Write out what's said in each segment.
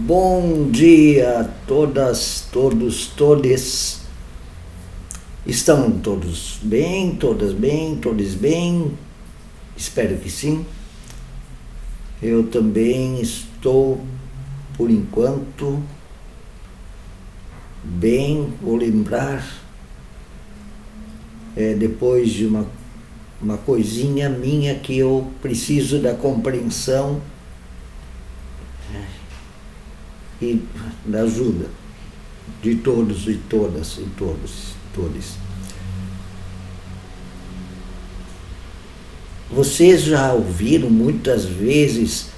Bom dia a todas, todos, todes. Estão todos bem, todas bem, todos bem? Espero que sim. Eu também estou, por enquanto, bem. Vou lembrar, depois de uma coisinha minha que eu preciso da compreensão e da ajuda de todos e todas e todos. Vocês já ouviram muitas vezes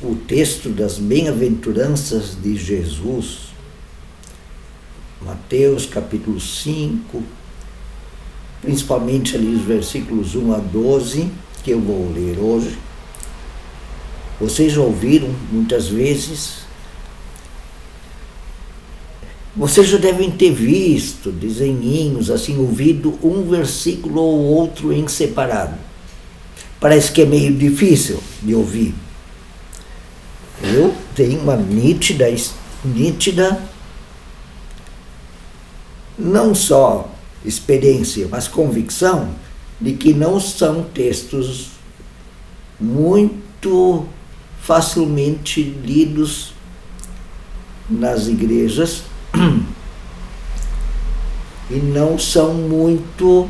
o texto das bem-aventuranças de Jesus? Mateus capítulo 5, principalmente ali os versículos 1 a 12, que eu vou ler hoje. Vocês já ouviram muitas vezes? Vocês já devem ter visto desenhinhos, assim, ouvido um versículo ou outro em separado. Parece que é meio difícil de ouvir. Eu tenho uma nítida, não só experiência, mas convicção de que não são textos muito facilmente lidos nas igrejas e não são muito...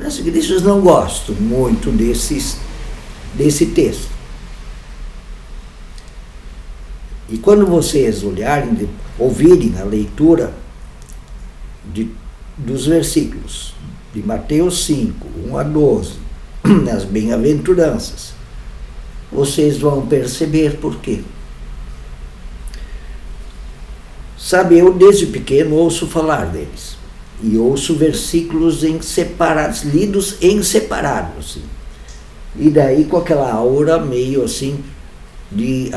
As igrejas não gostam muito desse texto. E quando vocês ouvirem a leitura dos versículos de Mateus 5, 1 a 12, nas bem-aventuranças, vocês vão perceber por quê. Sabe, eu desde pequeno ouço falar deles. E ouço versículos lidos em separado, assim. E daí com aquela aura meio assim de,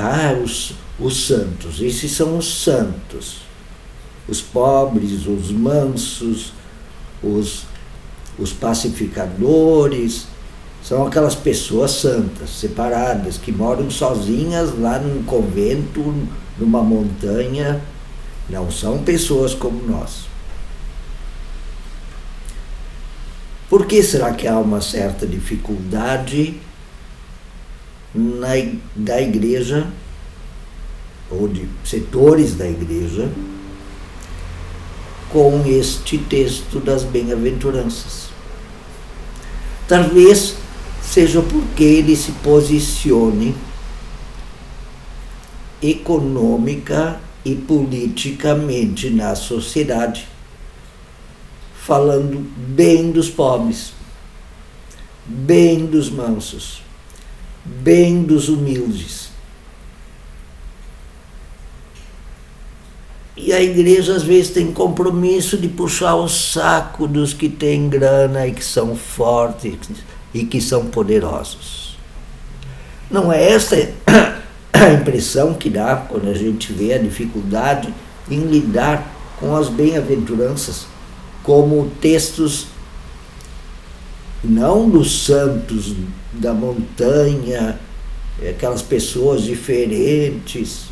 os santos. Esses são os santos. Os pobres, os mansos, os pacificadores. São aquelas pessoas santas, separadas, que moram sozinhas lá num convento, numa montanha. Não são pessoas como nós. Por que será que há uma certa dificuldade da igreja, ou de setores da igreja, com este texto das bem-aventuranças? Talvez seja porque ele se posicione econômica e politicamente na sociedade, falando bem dos pobres, bem dos mansos, bem dos humildes. E a igreja às vezes tem compromisso de puxar o saco dos que têm grana e que são fortes e que são poderosos. Não é essa a impressão que dá quando a gente vê a dificuldade em lidar com as bem-aventuranças como textos não dos santos da montanha, aquelas pessoas diferentes,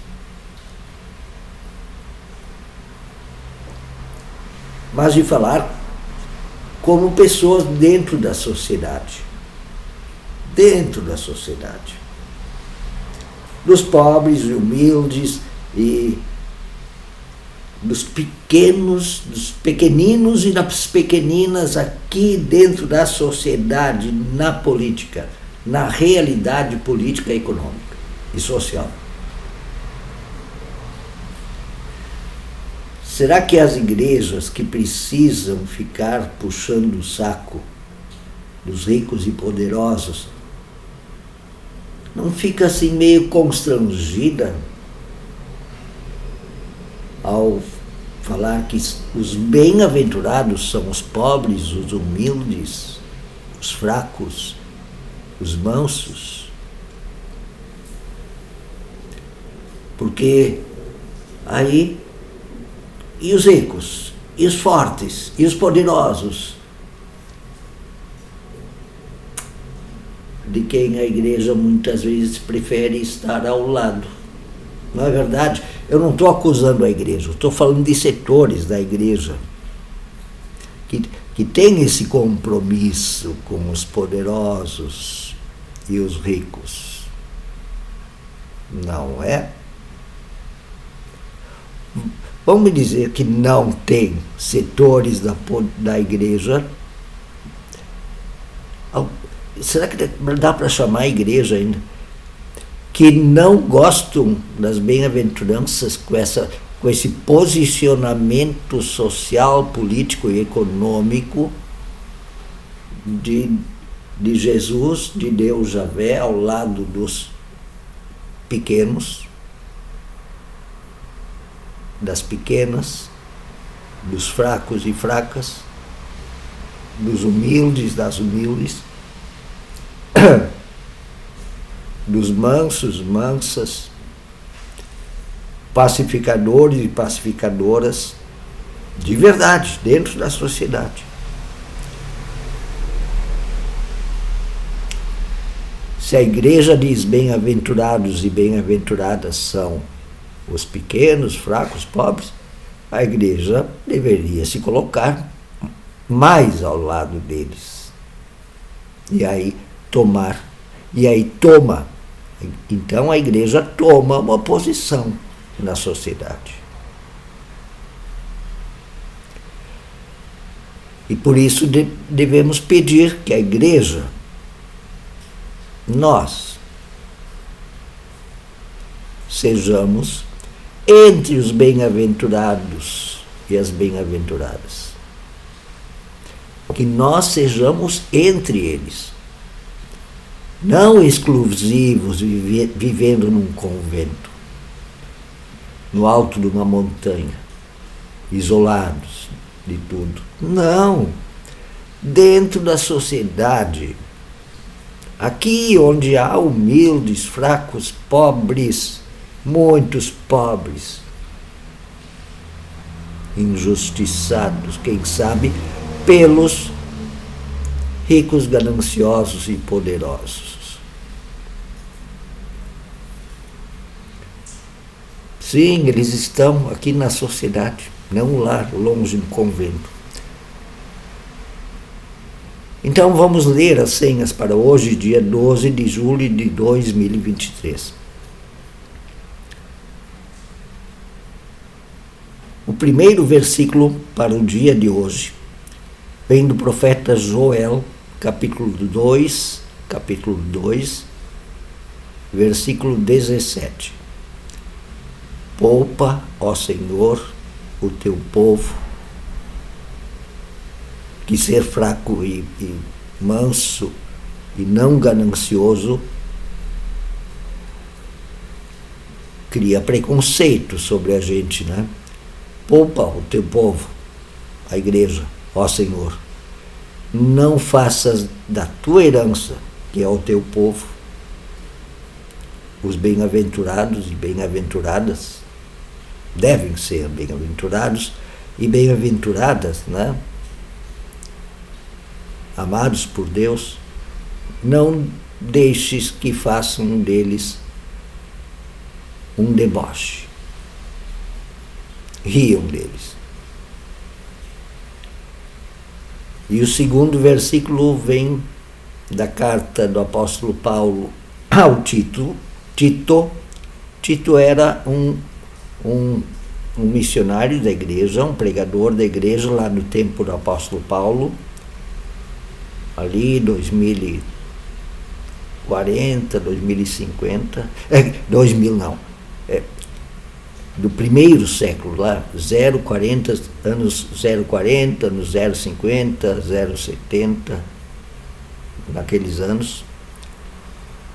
mas de falar como pessoas dentro da sociedade, dos pobres e humildes e dos pequenos, dos pequeninos e das pequeninas aqui dentro da sociedade, na política, na realidade política, econômica e social. Será que as igrejas que precisam ficar puxando o saco dos ricos e poderosos não fica assim meio constrangida ao falar que os bem-aventurados são os pobres, os humildes, os fracos, os mansos? Porque aí, e os ricos, e os fortes, e os poderosos? de quem a igreja muitas vezes prefere estar ao lado. Não é verdade? Eu não estou acusando a igreja, estou falando de setores da igreja que tem esse compromisso com os poderosos e os ricos. Não é? Vamos dizer que não tem setores da igreja. Será que dá para chamar a igreja ainda? Que não gostam das bem-aventuranças com esse posicionamento social, político e econômico de Jesus, de Deus Javé, ao lado dos pequenos, das pequenas, dos fracos e fracas, dos humildes, das humildes, dos mansos, mansas, pacificadores e pacificadoras, de verdade, dentro da sociedade. Se a igreja diz bem-aventurados e bem-aventuradas são os pequenos, fracos, pobres, a igreja deveria se colocar mais ao lado deles. E aí toma. Então a igreja toma uma posição na sociedade. E por isso devemos pedir que a igreja, nós, sejamos entre os bem-aventurados e as bem-aventuradas. Que nós sejamos entre eles. Não exclusivos, vivendo num convento, no alto de uma montanha, isolados de tudo. Não. Dentro da sociedade, aqui onde há humildes, fracos, pobres, muitos pobres, injustiçados, quem sabe, pelos ricos, gananciosos e poderosos. Sim, eles estão aqui na sociedade, não lá, longe do convento. Então vamos ler as senhas para hoje, dia 12 de julho de 2023. O primeiro versículo para o dia de hoje vem do profeta Joel, capítulo 2, versículo 17. Poupa, ó Senhor, o teu povo, que ser fraco e manso e não ganancioso cria preconceito sobre a gente, né? Poupa o teu povo, a igreja, ó Senhor, não faças da tua herança, que é o teu povo, os bem-aventurados e bem-aventuradas, devem ser bem-aventurados e bem-aventuradas, né? Amados por Deus, não deixes que façam deles um deboche, riam deles. E o segundo versículo vem da carta do apóstolo Paulo ao Tito. Tito era um missionário da igreja, um pregador da igreja lá no tempo do apóstolo Paulo, ali 2040, 2050, 2000 não, do primeiro século lá, anos 040, anos 050, 070, naqueles anos,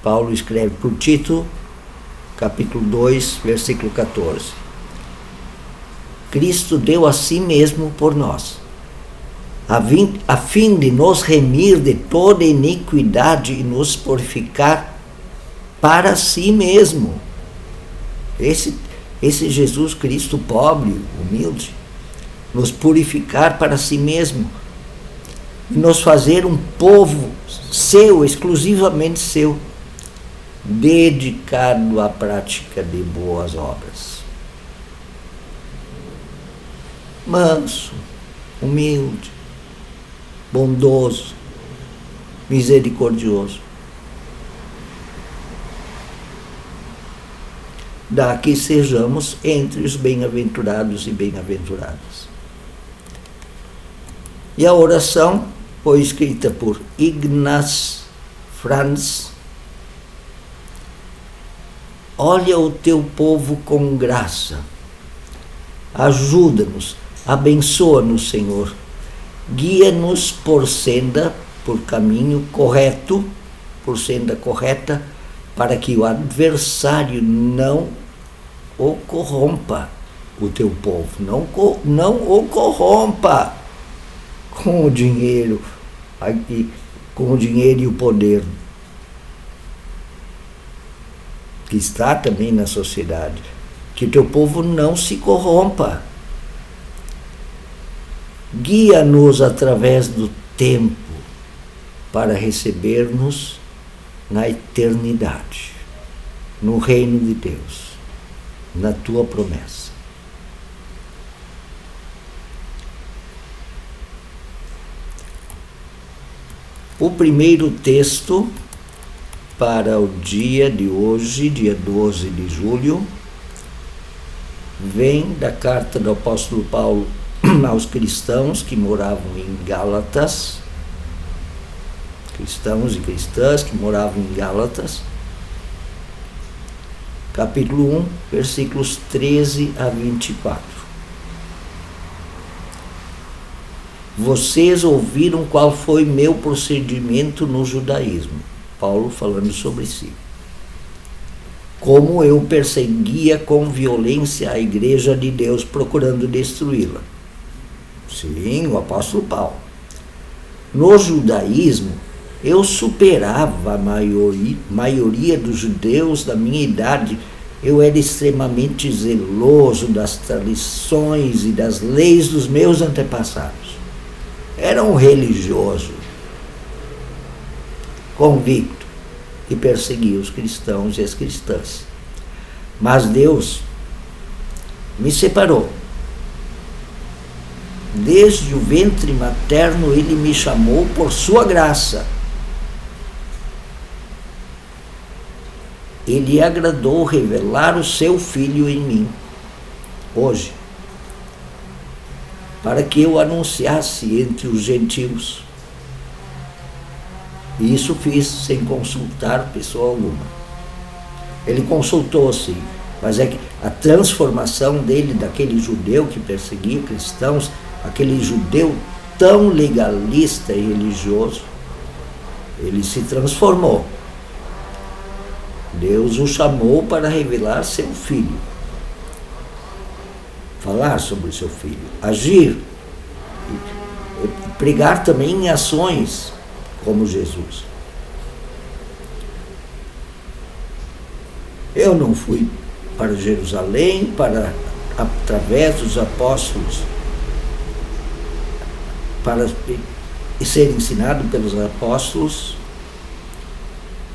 Paulo escreve para o Tito, capítulo 2, versículo 14. Cristo deu a si mesmo por nós, a fim de nos remir de toda iniquidade e nos purificar para si mesmo. Esse Jesus Cristo pobre, humilde, nos purificar para si mesmo, e nos fazer um povo seu, exclusivamente seu, dedicado à prática de boas obras. Manso, humilde, bondoso, misericordioso. Dá que sejamos entre os bem-aventurados e bem-aventuradas. E a oração foi escrita por Ignaz Franz. Olha o teu povo com graça. Ajuda-nos, abençoa-nos, Senhor. Guia-nos por caminho correto, por senda correta, para que o adversário não o corrompa, o teu povo. Não o corrompa com o dinheiro e o poder que está também na sociedade. Que o teu povo não se corrompa. Guia-nos através do tempo para receber-nos na eternidade, no reino de Deus, na tua promessa. O primeiro texto para o dia de hoje, dia 12 de julho, vem da carta do apóstolo Paulo aos cristãos que moravam em Gálatas, cristãos e cristãs que moravam em Gálatas, capítulo 1, versículos 13 a 24. Vocês ouviram qual foi meu procedimento no judaísmo. Paulo falando sobre si. Como eu perseguia com violência a igreja de Deus, procurando destruí-la. Sim, o apóstolo Paulo. No judaísmo, eu superava a maioria dos judeus da minha idade. Eu era extremamente zeloso das tradições e das leis dos meus antepassados. Era um religioso convicto que perseguia os cristãos e as cristãs. Mas Deus me separou. Desde o ventre materno Ele me chamou por sua graça. Ele agradou revelar o seu Filho em mim, hoje, para que eu anunciasse entre os gentios. E isso fiz sem consultar pessoa alguma. Ele consultou, sim, mas é que a transformação dele, daquele judeu que perseguia cristãos, aquele judeu tão legalista e religioso, ele se transformou. Deus o chamou para revelar seu Filho, falar sobre o seu Filho, agir, pregar também em ações como Jesus. Eu não fui para Jerusalém através dos apóstolos, para ser ensinado pelos apóstolos,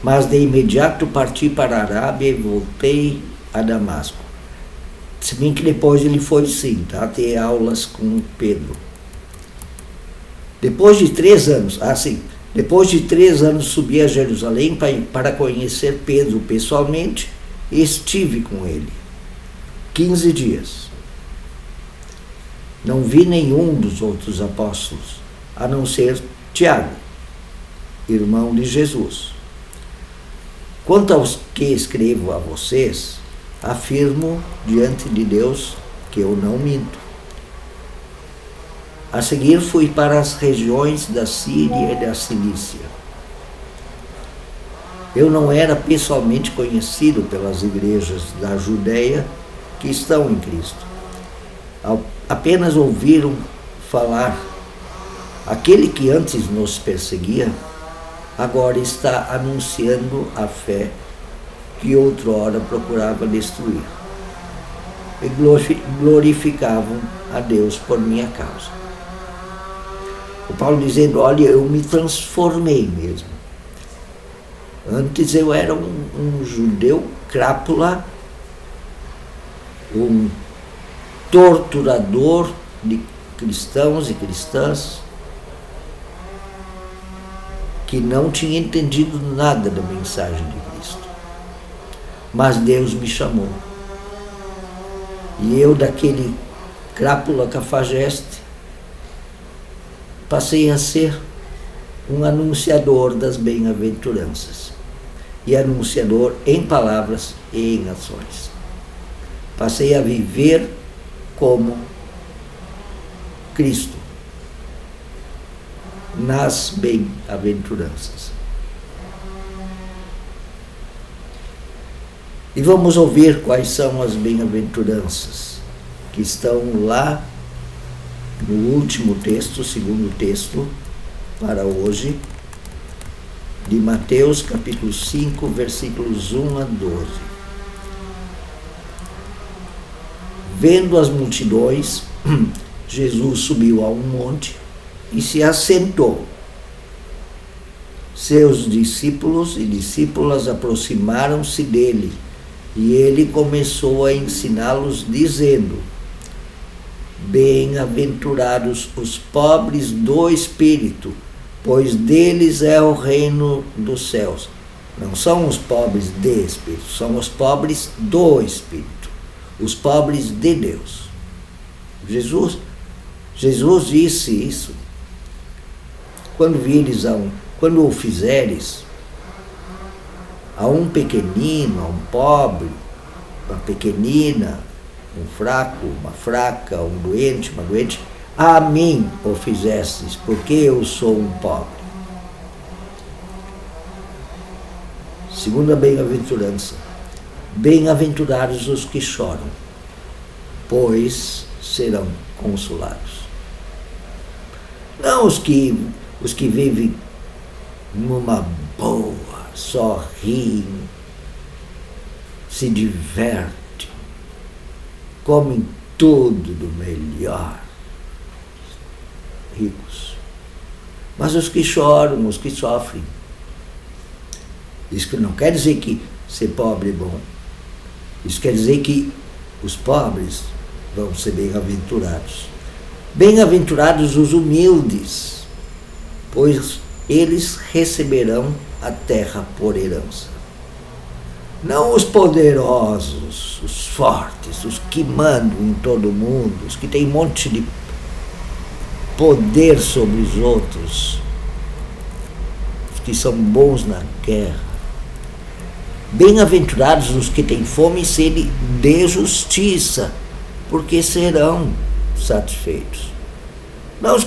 mas de imediato parti para a Arábia e voltei a Damasco. Se bem que depois ele foi sim, ter aulas com Pedro. Depois de 3 anos, depois de 3 anos subi a Jerusalém para conhecer Pedro pessoalmente e estive com ele 15 dias. Não vi nenhum dos outros apóstolos, a não ser Tiago, irmão de Jesus. Quanto aos que escrevo a vocês, afirmo diante de Deus que eu não minto. A seguir fui para as regiões da Síria e da Cilícia. Eu não era pessoalmente conhecido pelas igrejas da Judeia que estão em Cristo. Apenas ouviram falar. Aquele que antes nos perseguia, agora está anunciando a fé que outrora procurava destruir. E glorificavam a Deus por minha causa. O Paulo dizendo, olha, eu me transformei mesmo. Antes eu era um judeu crápula, um torturador de cristãos e cristãs, que não tinha entendido nada da mensagem de Cristo. Mas Deus me chamou. E eu, daquele crápula cafajeste, passei a ser um anunciador das bem-aventuranças. E anunciador em palavras e em ações. Passei a viver como Cristo nas bem-aventuranças. E vamos ouvir quais são as bem-aventuranças que estão lá no último texto, segundo texto para hoje, de Mateus capítulo 5, versículos 1 a 12. Vendo as multidões, Jesus subiu a um monte e se assentou. Seus discípulos e discípulas aproximaram-se dele e ele começou a ensiná-los, dizendo: Bem-aventurados os pobres do espírito, pois deles é o reino dos céus. Não são os pobres de espírito, são os pobres do espírito, os pobres de Deus. Jesus disse isso. Quando o fizeres a um pequenino, a um pobre, uma pequenina, um fraco, uma fraca, um doente, uma doente, a mim o fizestes, porque eu sou um pobre. Segunda bem-aventurança. Bem-aventurados os que choram, pois serão consolados. Não os que vivem numa boa, só riem, se divertem, comem tudo do melhor, ricos. Mas os que choram, os que sofrem. Isso não quer dizer que ser pobre é bom. Isso quer dizer que os pobres vão ser bem-aventurados. Bem-aventurados os humildes, pois eles receberão a terra por herança. Não os poderosos, os fortes, os que mandam em todo mundo, os que têm um monte de poder sobre os outros, os que são bons na guerra. Bem-aventurados os que têm fome e sede de justiça, porque serão satisfeitos. Não os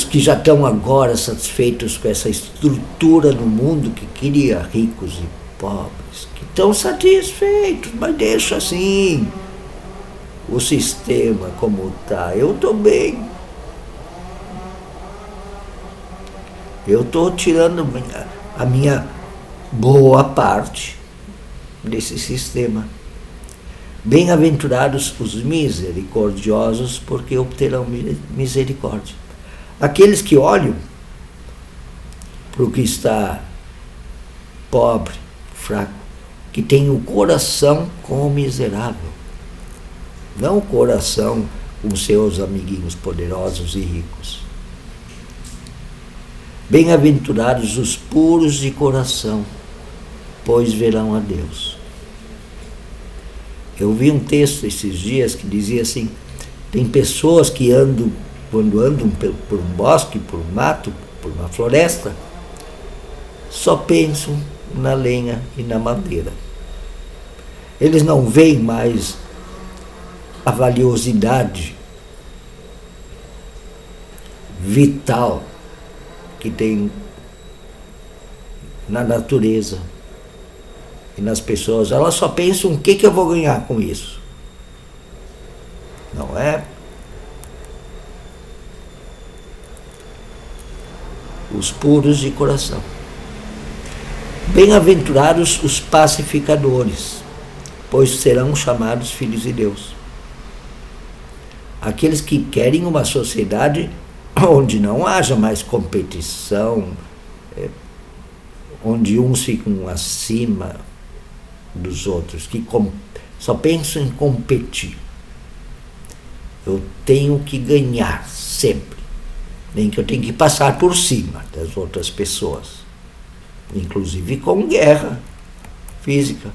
que já estão agora satisfeitos com essa estrutura no mundo que cria ricos e pobres, que estão satisfeitos, mas deixa assim o sistema como está. Eu estou bem. Eu estou tirando a minha boa parte desse sistema. Bem-aventurados os misericordiosos, porque obterão misericórdia. Aqueles que olham para o que está pobre, fraco, que tem o coração como miserável, não o coração com seus amiguinhos poderosos e ricos. Bem-aventurados os puros de coração, pois verão a Deus. Eu vi um texto esses dias que dizia assim: tem pessoas que quando andam por um bosque, por um mato, por uma floresta, só pensam na lenha e na madeira. Eles não veem mais a valiosidade vital que tem na natureza e nas pessoas. Elas só pensam: o que eu vou ganhar com isso? Não é? Os puros de coração. Bem-aventurados os pacificadores, pois serão chamados filhos de Deus. aqueles que querem uma sociedade onde não haja mais competição, onde uns ficam acima dos outros, que só pensam em competir. Eu tenho que ganhar sempre, nem que eu tenho que passar por cima das outras pessoas, inclusive com guerra física.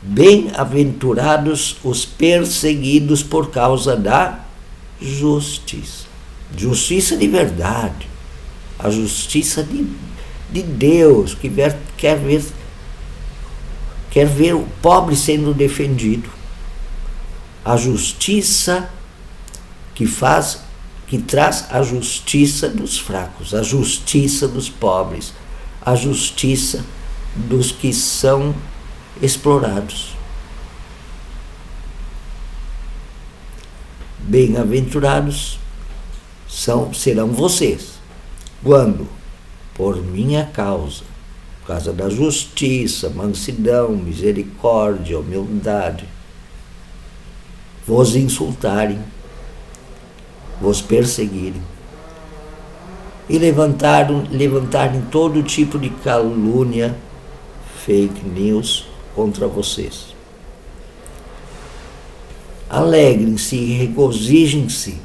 Bem-aventurados os perseguidos por causa da justiça. Justiça de verdade. A justiça de Deus, que quer ver o pobre sendo defendido. A justiça que traz a justiça dos fracos, a justiça dos pobres, a justiça dos que são explorados. Bem-aventurados serão vocês, quando, por minha causa, por causa da justiça, mansidão, misericórdia, humildade, vos insultarem, vos perseguirem e levantarem todo tipo de calúnia, fake news contra vocês. Alegrem-se e regozijem-se,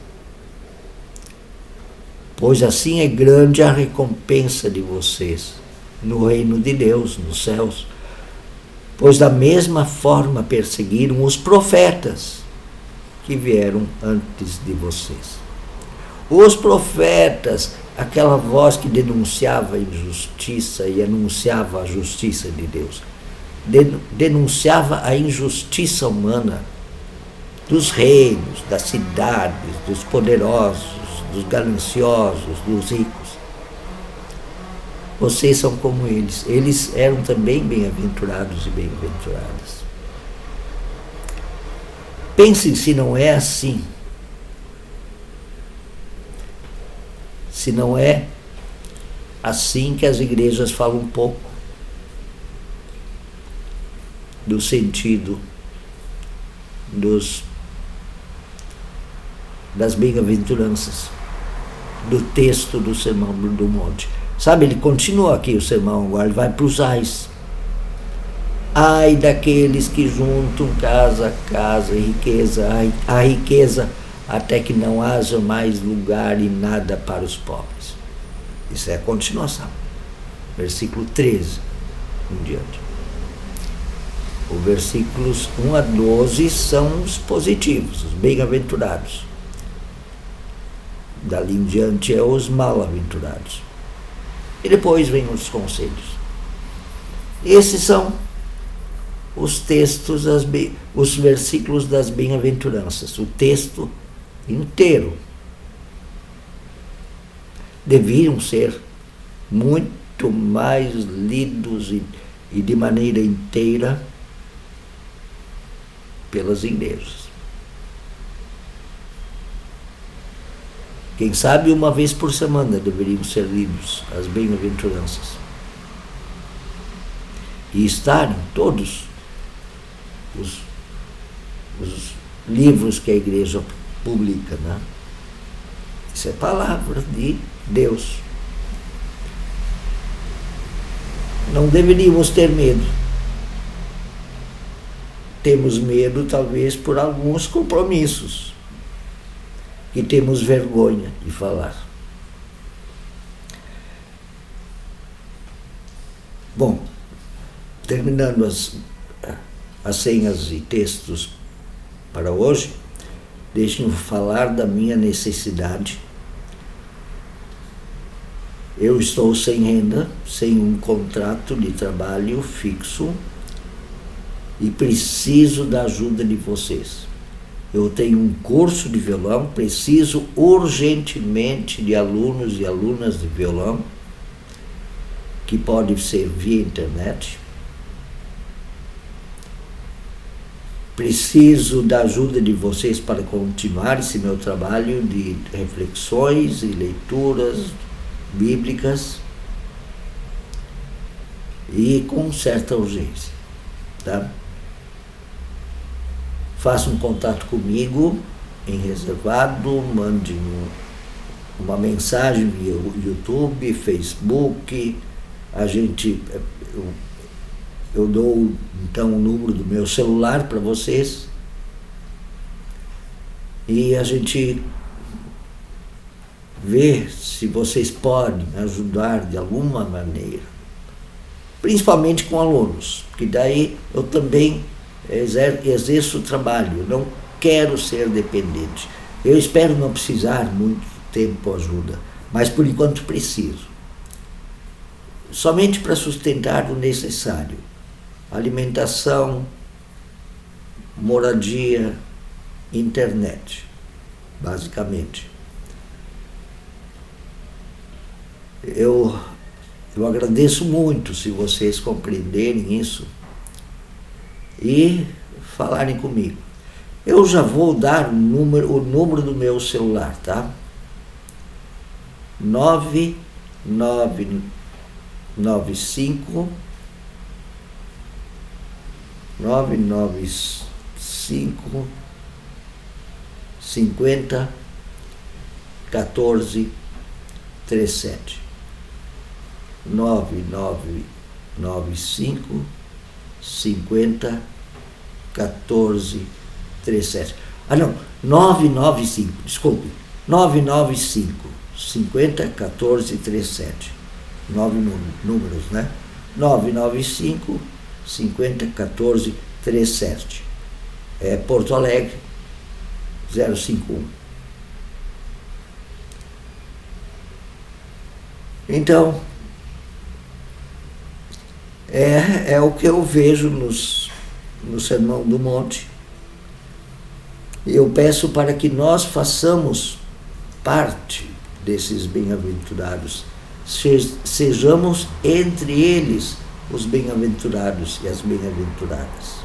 pois assim é grande a recompensa de vocês no reino de Deus, nos céus. Pois da mesma forma perseguiram os profetas que vieram antes de vocês. Os profetas, aquela voz que denunciava a injustiça e anunciava a justiça de Deus, denunciava a injustiça humana dos reinos, das cidades, dos poderosos, dos gananciosos, dos ricos. Vocês são como eles. Eles eram também bem-aventurados e bem-aventuradas. Pensem se não é assim. Se não é assim que as igrejas falam um pouco do sentido das bem-aventuranças, do texto do Sermão do Monte. Sabe, ele continua aqui o sermão, agora ele vai para os ais. Ai daqueles que juntam casa a casa e riqueza a riqueza, até que não haja mais lugar e nada para os pobres. Isso é a continuação. Versículo 13 em diante. Os versículos 1 a 12 são os positivos, os bem-aventurados. Dali em diante é os mal-aventurados. E depois vem os conselhos. Esses são os textos, os versículos das bem-aventuranças, o texto inteiro. Deviam ser muito mais lidos e de maneira inteira pelas igrejas. Quem sabe uma vez por semana deveriam ser lidos as bem-aventuranças. E estarem todos os livros que a igreja publica, né? Isso é palavra de Deus. Não deveríamos ter medo. Temos medo, talvez, por alguns compromissos que temos vergonha de falar. Bom, terminando as senhas e textos para hoje, deixem-me falar da minha necessidade. Eu estou sem renda, sem um contrato de trabalho fixo e preciso da ajuda de vocês. Eu tenho um curso de violão, preciso urgentemente de alunos e alunas de violão, que pode ser via internet. Preciso da ajuda de vocês para continuar esse meu trabalho de reflexões e leituras bíblicas e com certa urgência, tá? faça um contato comigo em reservado, mande uma mensagem via YouTube, Facebook, eu dou então o número do meu celular para vocês e a gente vê se vocês podem ajudar de alguma maneira, principalmente com alunos, porque daí eu também exerço o trabalho, eu não quero ser dependente. Eu espero não precisar muito tempo ajuda, mas por enquanto preciso. Somente para sustentar o necessário. Alimentação, moradia, internet, basicamente. Eu agradeço muito se vocês compreenderem isso e falarem comigo. Eu já vou dar o número do meu celular, tá? 995 50 14 37. 9995 50 14 37. Ah, não, 995, desculpe. 995 50 14 37. 9 números, né? 995 50 14 37. É Porto Alegre 051. Então, é o que eu vejo no Sermão do Monte. Eu peço para que nós façamos parte desses bem-aventurados, sejamos entre eles os bem-aventurados e as bem-aventuradas.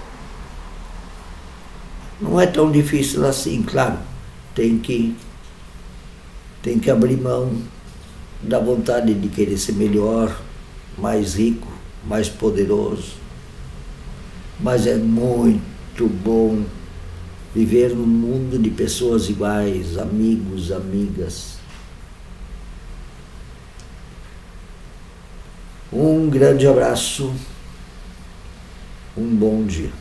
Não é tão difícil assim, claro, tem que abrir mão da vontade de querer ser melhor, mais rico, mais poderoso, mas é muito bom viver num mundo de pessoas iguais, amigos, amigas. Um grande abraço, um bom dia.